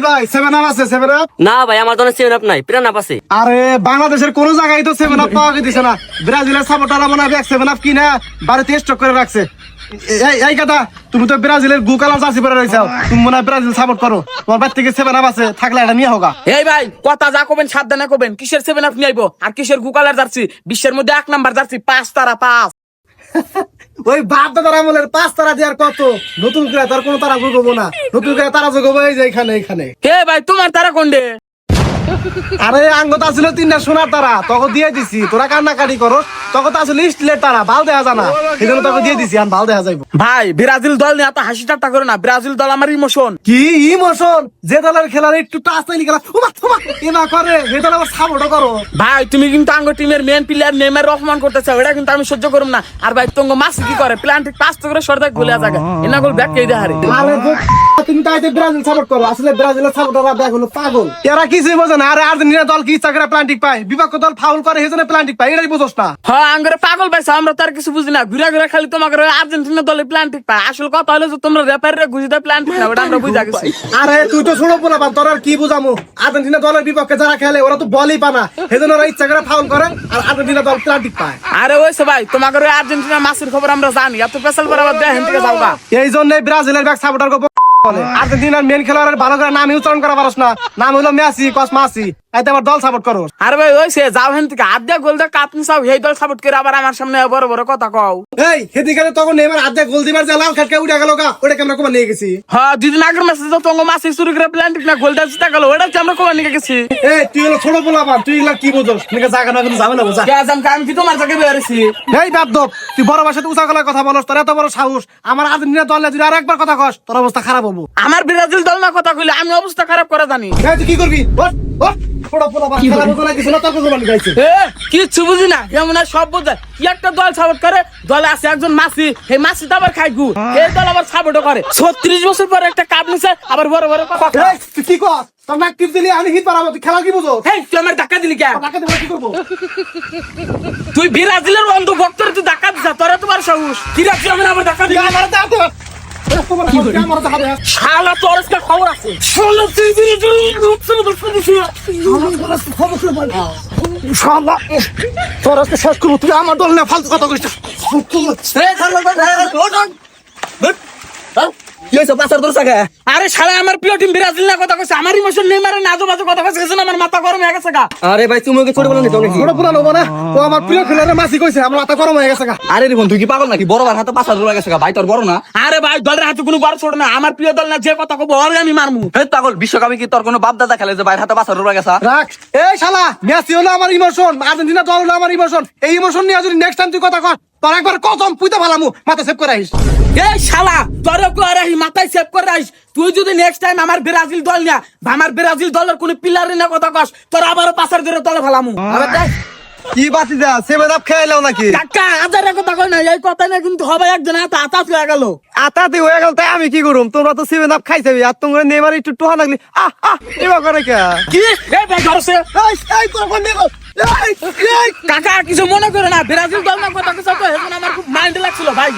ভাই 7 আপ আছে 7 আপ? না ভাই আমার তো 7 আপ নাই, পিরান আপ আছে। আরে বাংলাদেশের কোন জায়গায় তো 7 আপ পাওয়া দিছে না। ব্রাজিলের সাপোর্টাররা মনে হয় 7 আপ কিনা বাড়িতে স্টক করে রাখছে। এই কথা, তুমি তো ব্রাজিলের গু কালার জার্সি পরে রইছো, তুমি মনে হয় ব্রাজিল সাপোর্ট করো। তোমার বাড়ি থেকে 7 আপ আছে, থাকলে এটা নিয়ে হোগা। এই ভাই কথা যা কবেন সাবধানে কবেন, কিসের 7 আপ নিয়ে আইবো আর কিসের গু কালার জার্সি? বিশ্বের মধ্যে 1 নাম্বার জার্সি 5 তারা 5। ওই বাপ দাদার আমলের 5 তারা দেওয়ার কত, নতুন করে তার কোনো তারা যোগাবো না, নতুন করে তারা যোগাবো এই যে এখানে। হে ভাই তোমার তারা কোনডে? আরে আঙ্গত আসলে 3টা সোনার তারা, তখন দিয়ে দিছি। তোরা কান্নাকাটি করো, তখন তো আসলে স্টিলের তারা, ভাল দেখা জানা, এই জন্য তোকে দিয়ে দিছি, আর ভাল দেখা যাইব। ভাই ব্রাজিল দল নিয়ে এত হাসি ঠাট্টা করো না, ব্রাজিল দল আমার ইমোশন। কি ইমোশন? যে দলের খেলার একটু টাচ নাইলি খেলা এনা করে, যে দল আবার সাপোর্ট করো। ভাই তুমি কিন্তু আঙ্গ টিমের মেন প্লেয়ার নেইমার রহমান করতেছে, ওটা কিন্তু আমি সহ্য করব না। আর ভাই তঙ্গ মাসি কি করে, প্ল্যান্টিক পাস করে সরদা গোলে জায়গা এনা গোল ব্যাক কে দেহারে। আরে তুমি তাইতে ব্রাজিল সাপোর্ট করো, আসলে ব্রাজিলের সাপোর্টাররা দেখ হলো পাগল, এরা কিছুই বোঝে না। আরে আর্জেন্টিনা দল কি ইচ্ছা করে প্ল্যান্টিক পায়, বিপক্ষ দল ফাউল করে সেজন্য প্ল্যান্টিক পায়, এটাই বুঝোস না? হ্যাঁ আঙ্গরে পাগল পাইছো, আমরা তার কিছু বুঝি না। ঘুরে ঘুরে খালি তোমাকে আর্জেন্টিনা দলে প্ল্যান্টিক পায়। আসল কথা হলো যে তোমরা রেফারিরে ঘুষি দেয় প্ল্যান্টিক না, ওটা আমরা বুঝা গেছি। আরে তুই তো ছোট পোলা পান, তোর আর কি বুঝামু? আর্জেন্টিনা দলের বিপক্ষে যারা খেলে ওরা তো বলই পানা, সেজন্য ওরা ইচ্ছা করে ফাউল করে আর আর্জেন্টিনা দল প্ল্যান্টিক পায়। আরে ওইসে ভাই তোমাকে আর্জেন্টিনা মাসির খবর আমরা জানি, এত পেশাল পর আবার দেখেন থেকে যাও গা। এই জন্য ব্রাজিলের ব্যাক সাপোর্টার বলে আর্জেন্টিনার মেন খেলোয়াড়ের ভালো করে নাম উচ্চারণ করা পারস না, নাম হলো মেসি কসমাসি, তাইতে আবার দল সাপোর্ট করো। আরে ভাই ওইসে যাও হেন থেকে আদ্যা গোল দা কাপনি চাও, এই দল সাপোর্ট করে আবার আমার সামনে বড় বড় কথা কও। এই সেদিকে তখন নেইমার আধা গোল দিবার যে লাল কার্ড উঠে গেল গা, ওটা আমরা কোমা নিয়ে গেছি। হ্যাঁ দুদিন আগের ম্যাচে তো তঙ্গ মাসি শুরু করে প্ল্যান্টিক না গোলটা জিতা গেল, ওটা আমরা কোমা নিয়ে গেছি। এই তুই হলো ছোট পোলা পান, তুই এগুলা কি বুঝোস? নিকে জায়গা না যাবে না বুঝা। আমি কি তোমার জায়গায় বেরিয়েছি? এই বাপদব, তুই বড় ভাষাতে উঁচা গলায় কথা বলস, তোর এত বড় সাহস। আমার আর্জেন্টিনা দল যদি আর একবার কথা কস, তোর অবস্থা খারাপ হবো। আমার ব্রাজিল দল না কথা কইলে আমি অবস্থা খারাপ করে জানি। এই তুই কি করবি? ওঠ ওঠ, ছোট পোলা পান খেলা বুঝো না, কিছু না, তর্ক করবানি গাইছে। কিচ্ছু বুঝি না, এমন সব বোঝে। কি একটা দল সাপোর্ট করে, দলে আছে একজন মাসি, এই মাসি তো আবার খাই গু, এই দল আবার সাপোর্ট করে। 36 বছর পরে একটা কাপ নিছে, আবার বড় বড় কথা। এই তুই কি কর? তোর নাক টিপ দিলি আমি হিট পারাবো, তুই খেলা কি বুঝো? হেই তুই আমার ধাক্কা দিলি কেন? টাকা দেবো কি করবো? তুই ব্রাজিলের অন্ধ ভক্তর তুই ধাক্কা দিছা, তোরা তোমার সাহস কি রাখছি? আমি আবার ধাক্কা দিলি? আমার দাঁত আমার দাঁত শালা তোর আজকে খবর আছে। তোর আজকে শেষ করবো, তুই আমার দল না ফালতু কথা কইছিস। আরে শালা আমার প্রিয় টিম ব্রাজিল না কথা কইছে, আমার ইমোশন নেইমারে না বাজে কথা কইছে, এজন্য আমার মাথা গরম হয়ে গেছে গা। আরে ভাই তুমি ওকে ছোট বলো না, ছোট পুরা নেবো না, ও আমার প্রিয় খেলোয়াড়ের মাসি কইছে, আমার মাথা গরম হয়ে গেছে গা। আরে রিবন তুই কি পাগল নাকি? বড় ভাই হাতে 5 রোলা গেছে ভাই, তোর বড় না? আরে ভাই দলের হাতে কোনো বড় ছোট না, আমার প্রিয় দল না, যে কথা কব ওরে আমি মারমু। হে পাগল, বিশ্বকাপে কি তোর কোনো বাপ দাদা খেলে যে ভাইয়ের হাতে 5 রোলা গেছে? রাখ। এই শালা, মেসি হলো আমার ইমোশন, আর্জেন্টিনা দল হলো আমার ইমোশন। এই ইমোশন নিয়ে যদি নেক্সট টাইম তুই কথা কর, তোর একবার কসম পুইতে ভালামু, মাথা সেভ করে আইস। এই শালা তোর করে মাথায় সেভ করে আইস। তুই যদি নেক্সট টাইম আমার ব্রাজিল দল নিয়া বা আমার ব্রাজিল দলের কোন প্লেয়ার না কথা কস, তোর আবারও পাসার ধরে তলে ফেলামু। আরে দেখ কি বাতি যা 7 আপ খেলাও নাকি? কাকা আজারে কথা কই না, এই কথা না কিন্তু হবে একজন আতা হয়ে গেল। আতাতে হয়ে গেল, তাই আমি কি করুম? তোমরা তো 7 আপ খাইছাবি, আর তোমরা নেইমার একটু টোহা লাগলি এবা করে কে? কি এই ভাই ঘরছে এই তোর কোন নেগো? এই কাকা কিছু মনে করে না, ব্রাজিল দল না কথা কইছ তো, এখন আমার খুব মাইন্ড লাগছিল ভাই।